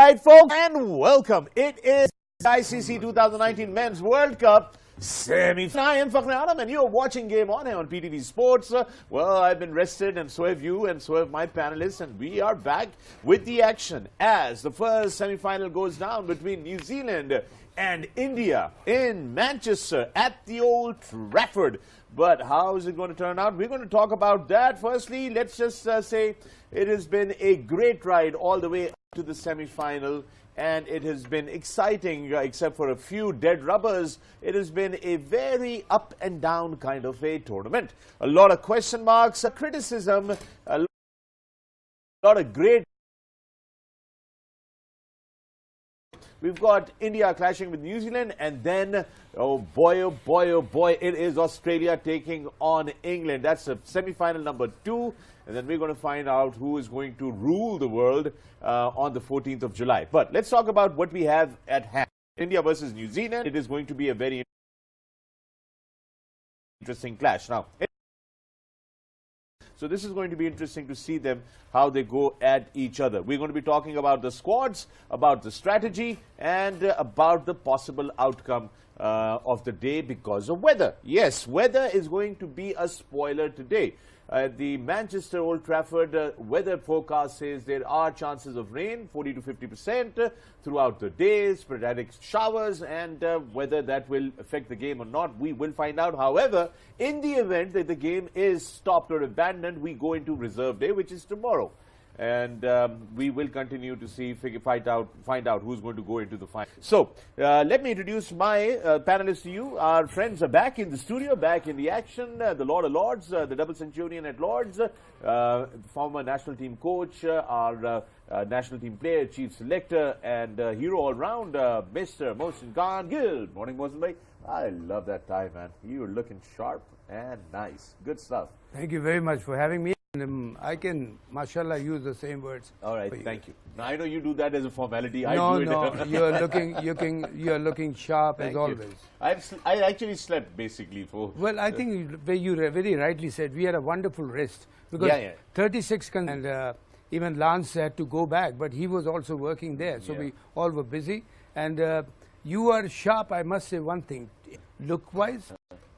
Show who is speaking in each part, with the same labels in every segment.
Speaker 1: right, folks, and welcome. It is ICC 2019 Men's World Cup semi-final. I am Akhtar, and you're watching Game On here on PTV Sports. Well, I've been rested, and so have you, and so have my panelists, and we are back with the action as the first semi-final goes down between New Zealand and India in Manchester at the Old Trafford. But how is it going to turn out? We're going to talk about that. Firstly, let's just say it has been a great ride all the way up to the semi-final, and it has been exciting, except for a few dead rubbers. It has been a very up and down kind of a tournament. A lot of question marks, a criticism, a lot of great. We've got India clashing with New Zealand, and then, oh boy, it is Australia taking on England. That's a semi-final number 2, and then we're going to find out who is going to rule the world on the 14th of July. But let's talk about what we have at hand. India versus New Zealand. It is going to be a very interesting clash. Now, so this is going to be interesting to see them, how they go at each other. We're going to be talking about the squads, about the strategy, and about the possible outcome of the day because of weather. Yes, weather is going to be a spoiler today. The Manchester Old Trafford weather forecast says there are chances of rain, 40 to 50% throughout the day, sporadic showers, and whether that will affect the game or not, we will find out. However, in the event that the game is stopped or abandoned, we go into reserve day, which is tomorrow. And we will continue to see, find out who's going to go into the final. So, let me introduce my panelists to you. Our friends are back in the studio, back in the action. The Lord of Lords, the double centurion at Lords, former national team coach, our national team player, chief selector, and hero all-round, Mr. Mohsin Khan. Good morning, Mohsin bhai. I love that tie, man. You are looking sharp and nice. Good stuff.
Speaker 2: Thank you very much for having me. I can, mashallah, use the same words.
Speaker 1: All right, thank you. Now, I know you do that as a formality.
Speaker 2: No,
Speaker 1: I do it.
Speaker 2: you're looking sharp as always.
Speaker 1: I actually slept basically for.
Speaker 2: Well, I think you very rightly said we had a wonderful rest because 36 and even Lance had to go back, but he was also working there, so we all were busy. And you are sharp. I must say one thing, look-wise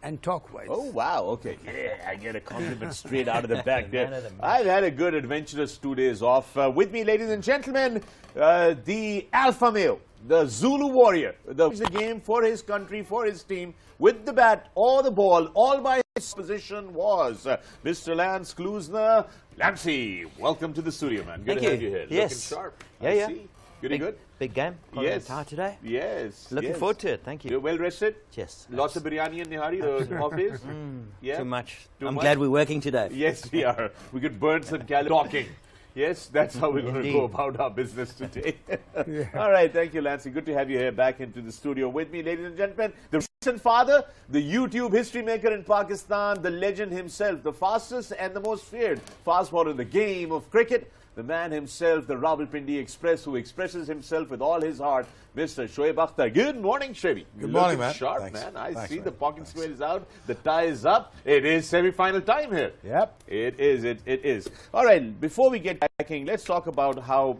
Speaker 2: and talk-wise.
Speaker 1: Oh, wow. Okay. Yeah, I get a compliment straight out of the back there. I've had a good adventurous 2 days off. With me, ladies and gentlemen, the alpha male, the Zulu warrior, the game for his country, for his team, with the bat or the ball, all by his position was Mr. Lance Klusner. Lancey, welcome to the studio, man. Good to have you here.
Speaker 3: Yes.
Speaker 1: Looking sharp.
Speaker 3: Yeah.
Speaker 1: Good?
Speaker 3: Big game.
Speaker 1: Yes.
Speaker 3: Today.
Speaker 1: Yes.
Speaker 3: Looking forward to it. Thank you.
Speaker 1: You're well rested?
Speaker 3: Yes.
Speaker 1: Lots of biryani and nihari, the office?
Speaker 3: Yeah. Too much. I'm glad we're working today.
Speaker 1: Yes, we are. We could burn some calories talking. Yes, that's how we're going to go about our business today. All right, thank you, Lancey. Good to have you here back into the studio with me, ladies and gentlemen. The recent father, the YouTube history maker in Pakistan, the legend himself, the fastest and the most feared fast bowler in the game of cricket, the man himself, the Rawalpindi Express, who expresses himself with all his heart, Mr. Shoaib Akhtar. Good morning, Shoaib.
Speaker 4: Good morning, man.
Speaker 1: Sharp,
Speaker 4: Thanks.
Speaker 1: man. I see
Speaker 4: man.
Speaker 1: the pocket square is out, the tie is up. It is semi-final time here.
Speaker 4: Yep.
Speaker 1: It is. All right, before we get backing, let's talk about how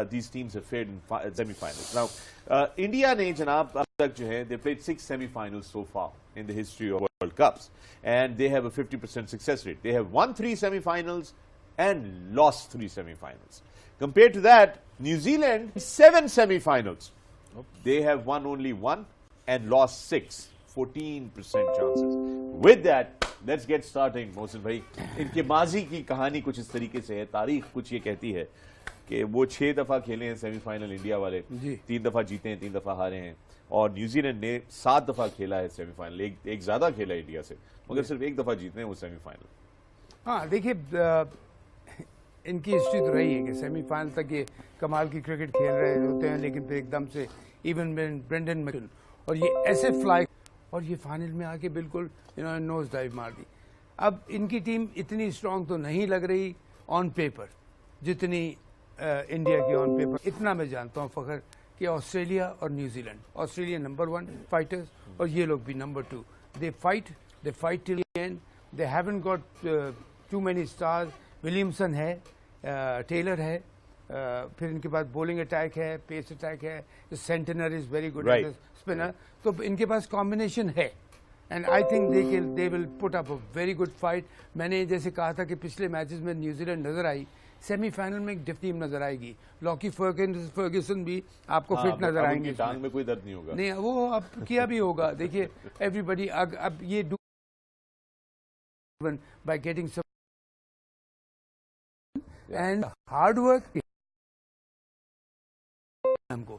Speaker 1: these teams have fared in semi-finals. Now, India ne janab ab tak jo hai, they played 6 semi-finals so far in the history of World Cups, and they have a 50% success rate. They have won 3 semi-finals and lost 3 semi-finals. Compared to that, New Zealand, 7 semi-finals. They have won only 1 and lost 6, 14% chances. With that, let's get starting, Mohsin bhai. इनके माजी की कहानी कुछ इस तरीके से है, तारीख कुछ ये कहती है कि वो 6 दफा खेले हैं सेमीफाइनल इंडिया वाले, 3 दफा जीते हैं, 3 दफा हारे हैं, और न्यूजीलैंड ने 7 दफा खेला है सेमीफाइनल, एक ज्यादा खेला इंडिया से, मगर सिर्फ 1 दफा जीते हैं वो सेमीफाइनल।
Speaker 2: हाँ, देखिए इनकी हिस्ट्री तो रही है कि सेमीफाइनल तक ये कमाल की क्रिकेट खेल रहे होते हैं, लेकिन फिर एकदम से इवन ब्रेंडन मैकल और ये ऐसे फ्लाई और ये फाइनल में आके बिल्कुल इन्होंने नोज डाइव मार दी। अब इनकी टीम इतनी स्ट्रांग तो नहीं लग रही ऑन पेपर जितनी इंडिया की ऑन पेपर। इतना मैं जानता हूँ फखर कि ऑस्ट्रेलिया और न्यूजीलैंड, ऑस्ट्रेलिया नंबर 1 फाइटर्स और ये लोग भी number 2। They fight till end, they haven't got too many stars. Williamson है, टेलर है, پھر ان کے پاس بولنگ اٹیک ہے, پیس اٹیک ہے, Santner is very good spinner, تو ان کے پاس کمبینیشن ہے. And I think they will put up a very good fight. میں نے جیسے کہا تھا کہ پچھلے میچز میں نیوزی لینڈ نظر آئی, سیمی فائنل میں ایک ڈف ٹیم نظر آئے گی. لاکی فرگسن بھی آپ کو فٹ نظر آئیں گے.
Speaker 1: ٹانگ میں کوئی درد نہیں ہوگا.
Speaker 2: نہیں, وہ اب کیا بھی ہوگا. دیکھیے ایوری بڈی اب یہ by getting some and hard work ہم کو